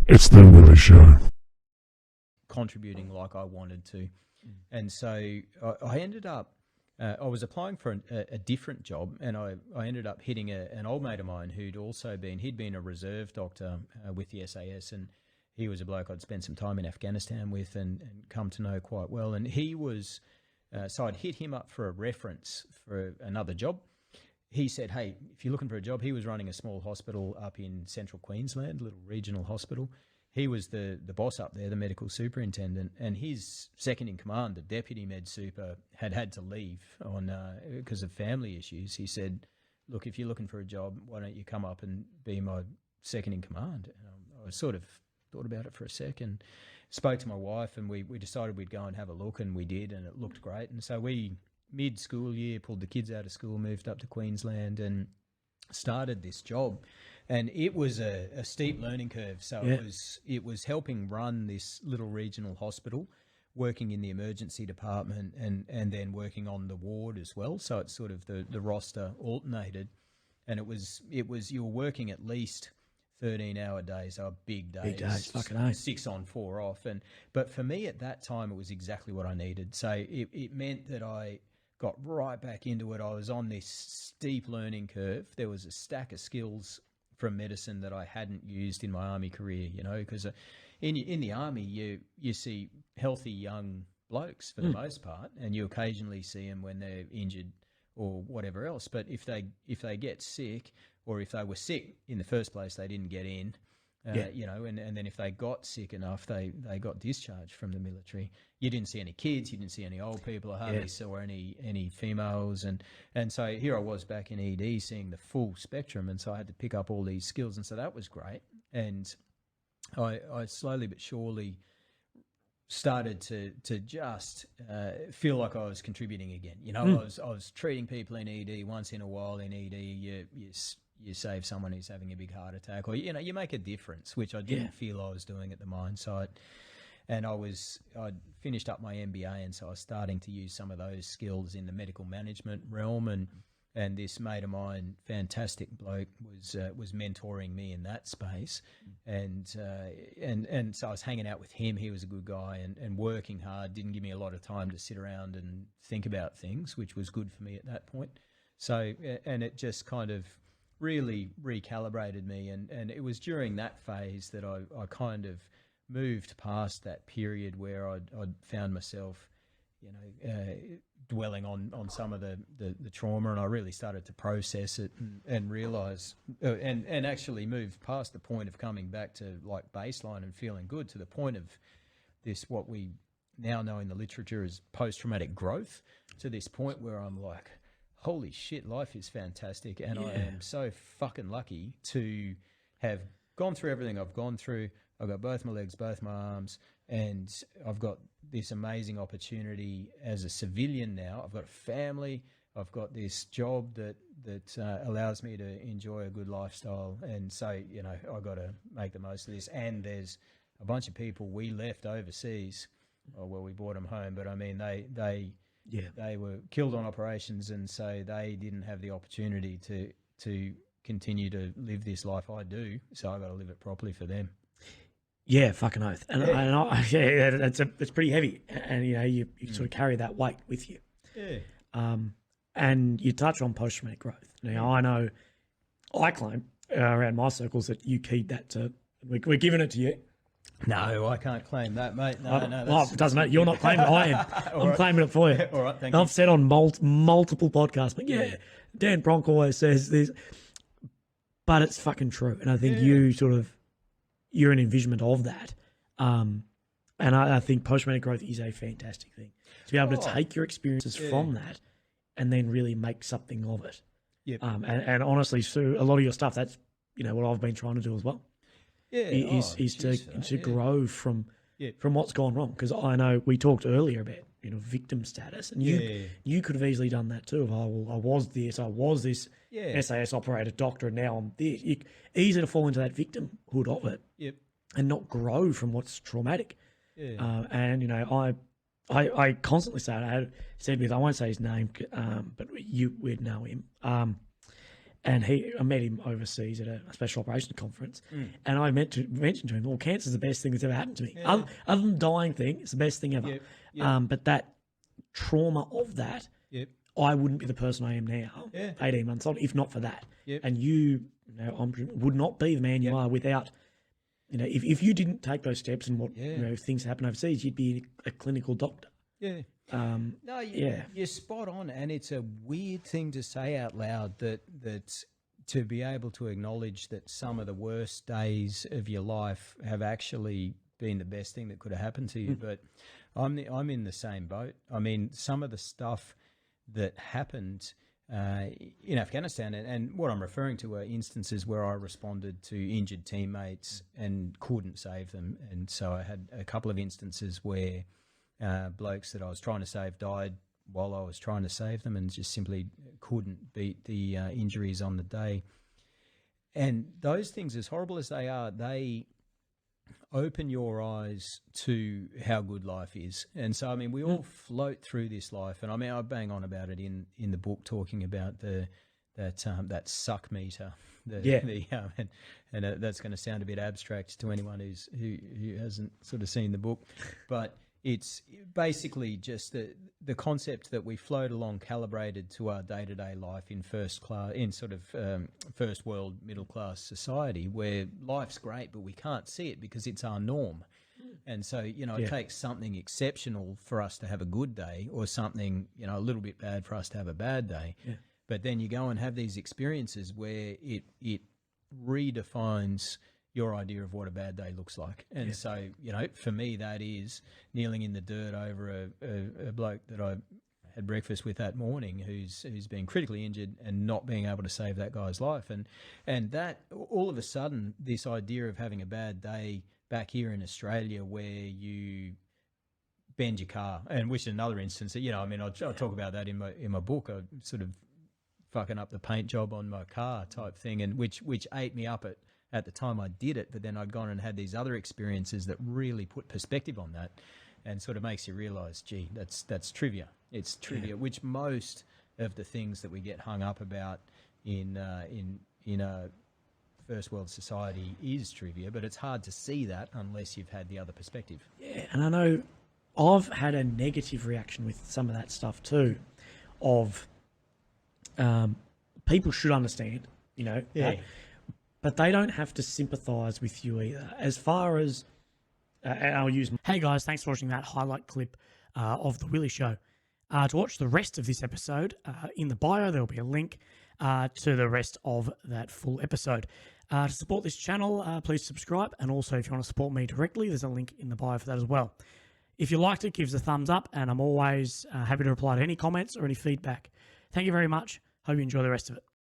It's the Willie Show. Contributing like I wanted to. And so I ended up, I was applying for a different job, and I ended up hitting an old mate of mine he'd been a reserve doctor with the SAS, and he was a bloke I'd spent some time in Afghanistan with and come to know quite well. And he was, so I'd hit him up for a reference for another job. He said, hey, if you're looking for a job, he was running a small hospital up in central Queensland, a little regional hospital. He was the boss up there, the medical superintendent, and his second in command, the deputy med super, had to leave on because of family issues. He said, look, if you're looking for a job, why don't you come up and be my second in command? And I sort of thought about it for a second, spoke to my wife, and we decided we'd go and have a look, and we did, and it looked great. And so we, mid-school year, pulled the kids out of school, moved up to Queensland and started this job. And it was a steep learning curve. So it was helping run this little regional hospital, working in the emergency department and then working on the ward as well. So it's sort of the roster alternated. And it was you were working at least 13-hour days, so big days. Big days, fucking hell. 6 on, 4 off. But for me at that time, it was exactly what I needed. So it meant that I got right back into it. I was on this steep learning curve. There was a stack of skills from medicine that I hadn't used in my army career, you know, because in the army you see healthy young blokes for the most part, and you occasionally see them when they're injured or whatever else. But if they get sick, or if they were sick in the first place, they didn't get in. You know, and then if they got sick enough, they got discharged from the military. You didn't see any kids, you didn't see any old people. I hardly saw any females, and so here I was back in ED seeing the full spectrum, and so I had to pick up all these skills, and so that was great. And I slowly but surely started to just feel like I was contributing again. You know, I was treating people in ED once in a while. In ED, you save someone who's having a big heart attack, or, you know, you make a difference, which I didn't feel I was doing at the mine site. And I'd finished up my MBA, and so I was starting to use some of those skills in the medical management realm. And this mate of mine, fantastic bloke, was mentoring me in that space. And so I was hanging out with him. He was a good guy and working hard, didn't give me a lot of time to sit around and think about things, which was good for me at that point. So, and it just kind of really recalibrated me, and it was during that phase that I kind of moved past that period where I'd found myself, you know, dwelling on some of the trauma, and I really started to process it and realize and actually moved past the point of coming back to like baseline and feeling good, to the point of this, what we now know in the literature as post-traumatic growth, to this point where I'm like, holy shit, life is fantastic. And I am so fucking lucky to have gone through everything I've gone through. I've got both my legs, both my arms, and I've got this amazing opportunity as a civilian now. I've got a family. I've got this job that allows me to enjoy a good lifestyle. And so, you know, I've got to make the most of this. And there's a bunch of people we left overseas. Oh, well, we brought them home, but I mean, they were killed on operations, and so they didn't have the opportunity to continue to live this life I do. So I got to live it properly for them. Yeah, fucking oath. And it's pretty heavy, and you know you sort of carry that weight with you. Yeah. And you touch on post-traumatic growth. Now I know, I claim around my circles that you keep that to. We're giving it to you. No, I can't claim that, mate. No. Well, it doesn't matter. You're not claiming it. I am. I'm claiming it for you. All right, thank you. I've said on multiple podcasts, but Dan Pronk always says this, but it's fucking true. And I think you're an envisionment of that. And I think post-traumatic growth is a fantastic thing. To be able to take your experiences from that and then really make something of it. Yep. And honestly, Sue, a lot of your stuff, that's, you know, what I've been trying to do as well. Yeah, is to grow from what's gone wrong. Because I know we talked earlier about, you know, victim status, and you could have easily done that too. Of, oh, well, I was this SAS operator doctor, and now I'm this. Easy to fall into that victimhood of it, and not grow from what's traumatic. And you know, I constantly say, I said with, I won't say his name, but we'd know him. And I met him overseas at a special operations conference, and I mentioned to him, well, cancer's the best thing that's ever happened to me. Other than dying thing, it's the best thing ever. But that trauma of that, I wouldn't be the person I am now, 18 months on, if not for that. And you would not be the man you are without, if you didn't take those steps and what things happen overseas, you'd be a clinical doctor. You're spot on, and it's a weird thing to say out loud that to be able to acknowledge that some of the worst days of your life have actually been the best thing that could have happened to you. But I'm in the same boat. I mean, some of the stuff that happened in Afghanistan, and what I'm referring to are instances where I responded to injured teammates and couldn't save them, and so I had a couple of instances where blokes that I was trying to save died while I was trying to save them and just simply couldn't beat the injuries on the day. And those things, as horrible as they are, they open your eyes to how good life is. And so, I mean, we all float through this life. And I mean, I bang on about it in the book, talking about that suck meter. And that's going to sound a bit abstract to anyone who hasn't sort of seen the book. But it's basically just the concept that we float along calibrated to our day-to-day life in first world middle-class society, where life's great, but we can't see it because it's our norm. And so, it takes something exceptional for us to have a good day, or something, a little bit bad for us to have a bad day. But then you go and have these experiences where it redefines your idea of what a bad day looks like. And so, for me, that is kneeling in the dirt over a bloke that I had breakfast with that morning who's been critically injured and not being able to save that guy's life. And that, all of a sudden, this idea of having a bad day back here in Australia where you bend your car, and which is another instance that, I'll talk about that in my book. I sort of fucking up the paint job on my car type thing, and which ate me up at the time I did it, but then I'd gone and had these other experiences that really put perspective on that, and sort of makes you realise, gee, that's trivia. It's trivia, which most of the things that we get hung up about in a first world society is trivia, but it's hard to see that unless you've had the other perspective. Yeah, and I know I've had a negative reaction with some of that stuff too, of people should understand, that, but they don't have to sympathise with you either. As far as, and I'll use... Hey guys, thanks for watching that highlight clip of The Willy Show. To watch the rest of this episode, in the bio there'll be a link to the rest of that full episode. To support this channel, please subscribe, and also if you want to support me directly, there's a link in the bio for that as well. If you liked it, give us a thumbs up, and I'm always happy to reply to any comments or any feedback. Thank you very much. Hope you enjoy the rest of it.